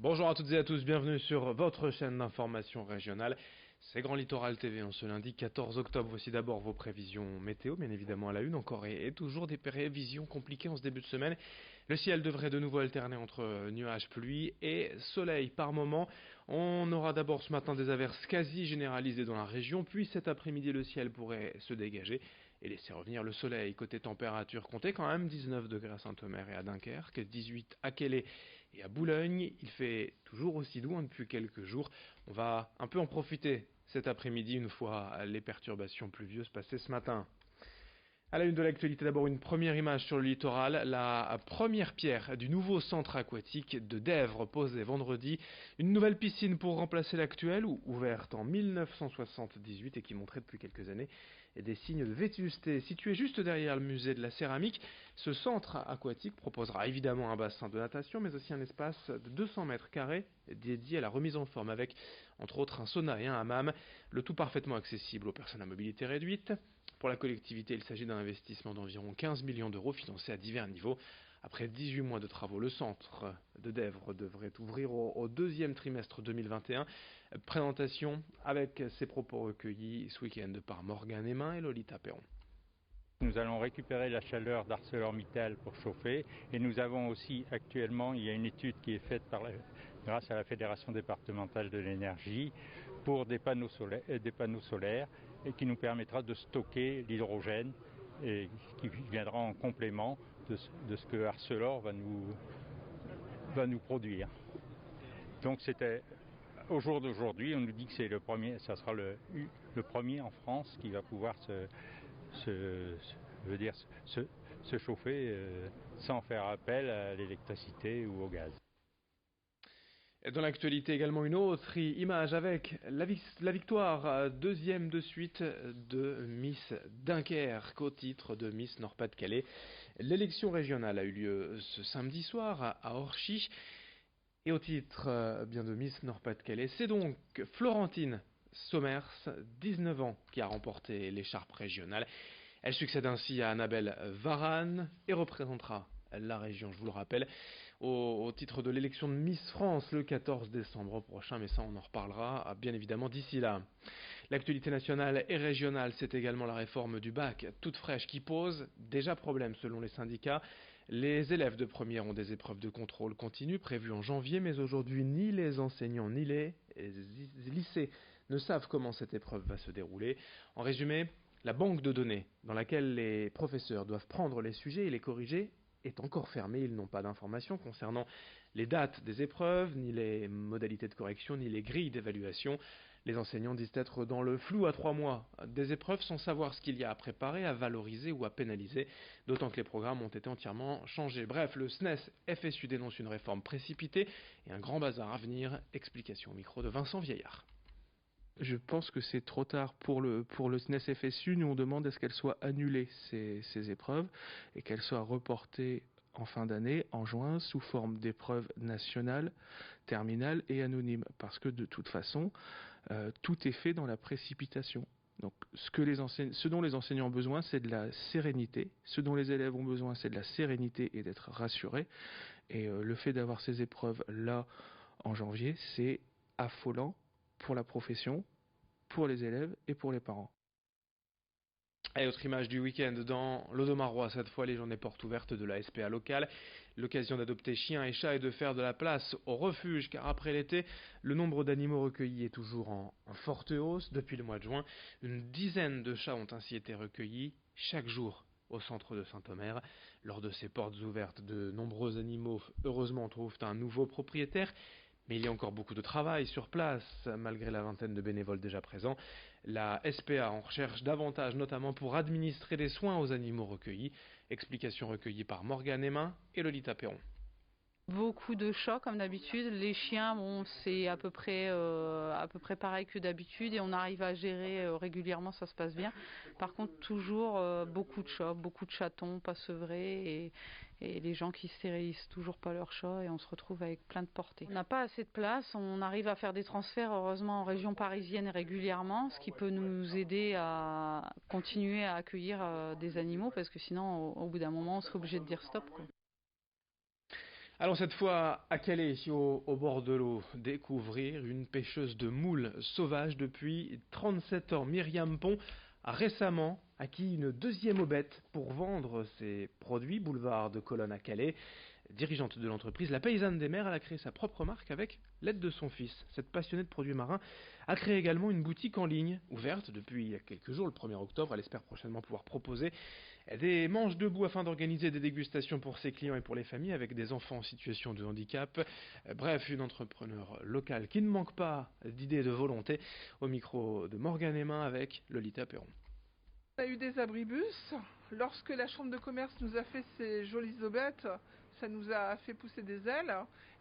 Bonjour à toutes et à tous, bienvenue sur votre chaîne d'information régionale. C'est Grand Littoral TV en ce lundi 14 octobre. Voici d'abord vos prévisions météo, bien évidemment à la une, encore et toujours des prévisions compliquées en ce début de semaine. Le ciel devrait de nouveau alterner entre nuages, pluie et soleil par moment. On aura d'abord ce matin des averses quasi généralisées dans la région, puis cet après-midi le ciel pourrait se dégager et laisser revenir le soleil. Côté température, comptez quand même 19 degrés à Saint-Omer et à Dunkerque, 18 à Quélé et à Boulogne. Il fait toujours aussi doux depuis quelques jours. On va un peu en profiter cet après-midi une fois les perturbations pluvieuses passées ce matin. À la une de l'actualité, d'abord une première image sur le littoral. La première pierre du nouveau centre aquatique de Dèvres posée vendredi. Une nouvelle piscine pour remplacer l'actuelle, ouverte en 1978 et qui montrait depuis quelques années des signes de vétusté. Situé juste derrière le musée de la céramique, ce centre aquatique proposera évidemment un bassin de natation, mais aussi un espace de 200 mètres carrés dédié à la remise en forme avec, entre autres, un sauna et un hammam, le tout parfaitement accessible aux personnes à mobilité réduite. Pour la collectivité, il s'agit d'un investissement d'environ 15 millions d'euros financé à divers niveaux. Après 18 mois de travaux, le centre de Dèvres devrait ouvrir au deuxième trimestre 2021. Présentation avec ses propos recueillis ce week-end par Morgane Aimin et Lolita Perron. Nous allons récupérer la chaleur d'ArcelorMittal pour chauffer et nous avons aussi actuellement, il y a une étude qui est faite grâce à la Fédération départementale de l'énergie pour des panneaux solaires et qui nous permettra de stocker l'hydrogène et qui viendra en complément de ce que Arcelor va nous produire. Donc c'était au jour d'aujourd'hui, on nous dit que c'est le premier, ça sera le premier en France qui va pouvoir se chauffer sans faire appel à l'électricité ou au gaz. Dans l'actualité également une autre image avec la victoire deuxième de suite de Miss Dunkerque au titre de Miss Nord-Pas-de-Calais. L'élection régionale a eu lieu ce samedi soir à Orchy et au titre bien de Miss Nord-Pas-de-Calais, c'est donc Florentine Sommers, 19 ans, qui a remporté l'écharpe régionale. Elle succède ainsi à Annabelle Varane et représentera la région, je vous le rappelle, au titre de l'élection de Miss France le 14 décembre prochain, mais ça on en reparlera bien évidemment d'ici là. L'actualité nationale et régionale, c'est également la réforme du bac toute fraîche qui pose déjà problème selon les syndicats. Les élèves de première ont des épreuves de contrôle continu prévues en janvier, mais aujourd'hui ni les enseignants ni les lycées ne savent comment cette épreuve va se dérouler. En résumé, la banque de données dans laquelle les professeurs doivent prendre les sujets et les corriger est encore fermée. Ils n'ont pas d'informations concernant les dates des épreuves, ni les modalités de correction, ni les grilles d'évaluation. Les enseignants disent être dans le flou à 3 mois des épreuves sans savoir ce qu'il y a à préparer, à valoriser ou à pénaliser, d'autant que les programmes ont été entièrement changés. Bref, le SNES FSU dénonce une réforme précipitée et un grand bazar à venir. Explication au micro de Vincent Vieillard. Je pense que c'est trop tard pour le SNES FSU. Nous, on demande à ce qu'elles soient annulées, ces épreuves, et qu'elles soient reportées en fin d'année, en juin, sous forme d'épreuves nationales, terminales et anonymes. Parce que de toute façon, tout est fait dans la précipitation. Donc ce dont les enseignants ont besoin, c'est de la sérénité. Ce dont les élèves ont besoin, c'est de la sérénité et d'être rassurés. Et le fait d'avoir ces épreuves-là en janvier, c'est affolant pour la profession, pour les élèves et pour les parents. Et autre image du week-end dans l'Audomarois, cette fois les journées portes ouvertes de la SPA locale. L'occasion d'adopter chiens et chats et de faire de la place au refuge, car après l'été, le nombre d'animaux recueillis est toujours en forte hausse. Depuis le mois de juin, une dizaine de chats ont ainsi été recueillis chaque jour au centre de Saint-Omer. Lors de ces portes ouvertes, de nombreux animaux, heureusement, trouvent un nouveau propriétaire. Mais il y a encore beaucoup de travail sur place, malgré la vingtaine de bénévoles déjà présents. La SPA en recherche davantage, notamment pour administrer des soins aux animaux recueillis. Explication recueillie par Morgane Aimin et Lolita Perron. Beaucoup de chats comme d'habitude. Les chiens, bon, c'est à peu près pareil que d'habitude et on arrive à gérer régulièrement, ça se passe bien. Par contre, toujours beaucoup de chats, beaucoup de chatons pas sevrés et les gens qui stérilisent toujours pas leurs chats et on se retrouve avec plein de portées. On n'a pas assez de place, on arrive à faire des transferts heureusement en région parisienne régulièrement, ce qui peut nous aider à continuer à accueillir des animaux parce que sinon au bout d'un moment on serait obligé de dire stop, quoi. Allons cette fois à Calais, ici au bord de l'eau, découvrir une pêcheuse de moules sauvages depuis 37 ans. Myriam Pont a récemment acquis une deuxième aubette pour vendre ses produits, boulevard de Colonne à Calais. Dirigeante de l'entreprise, la paysanne des mers, elle a créé sa propre marque avec l'aide de son fils. Cette passionnée de produits marins a créé également une boutique en ligne, ouverte depuis quelques jours, le 1er octobre. Elle espère prochainement pouvoir proposer des manches debout afin d'organiser des dégustations pour ses clients et pour les familles avec des enfants en situation de handicap. Bref, une entrepreneur locale qui ne manque pas d'idées et de volonté. Au micro de Morgane Aimin avec Lolita Perron. On a eu des abribus. Lorsque la chambre de commerce nous a fait ces jolies aubettes, ça nous a fait pousser des ailes.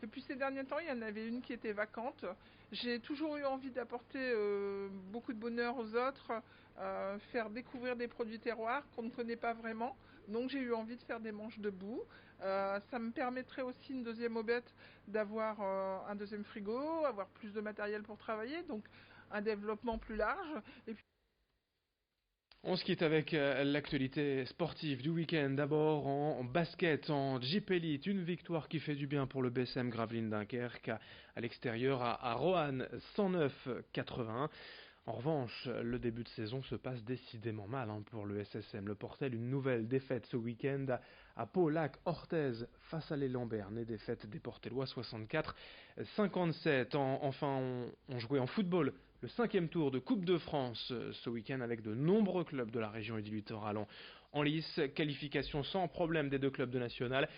Et puis ces derniers temps, il y en avait une qui était vacante. J'ai toujours eu envie d'apporter beaucoup de bonheur aux autres, faire découvrir des produits terroirs qu'on ne connaît pas vraiment. Donc j'ai eu envie de faire des manches debout. Ça me permettrait aussi une deuxième aubette d'avoir un deuxième frigo, avoir plus de matériel pour travailler, donc un développement plus large. Et puis on se quitte avec l'actualité sportive du week-end. D'abord en basket, en Jeep Elite, une victoire qui fait du bien pour le BSM Gravelines Dunkerque à l'extérieur à Roanne 109-81. En revanche, le début de saison se passe décidément mal pour le SSM. Le Portel, une nouvelle défaite ce week-end à Pau-Lac-Orthez face à les Lambernais, défaite des Portelois 64-57. Enfin, on jouait en football le 5e tour de Coupe de France ce week-end avec de nombreux clubs de la région et du littoral en lice. Qualification sans problème des deux clubs de national,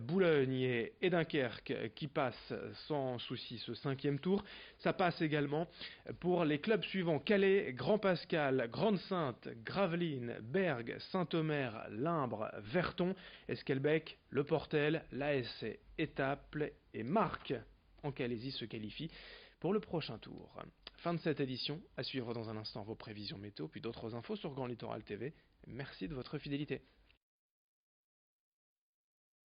Boulogne et Dunkerque qui passent sans souci ce 5e tour. Ça passe également pour les clubs suivants: Calais, Grand Pascal, Grande-Sainte, Gravelines, Bergues, Saint-Omer, Limbre, Verton, Esquelbec, Le Portel, l'ASC, Étaples et Marques en Calaisie se qualifient pour le prochain tour. Fin de cette édition, à suivre dans un instant vos prévisions météo, puis d'autres infos sur Grand Littoral TV. Merci de votre fidélité.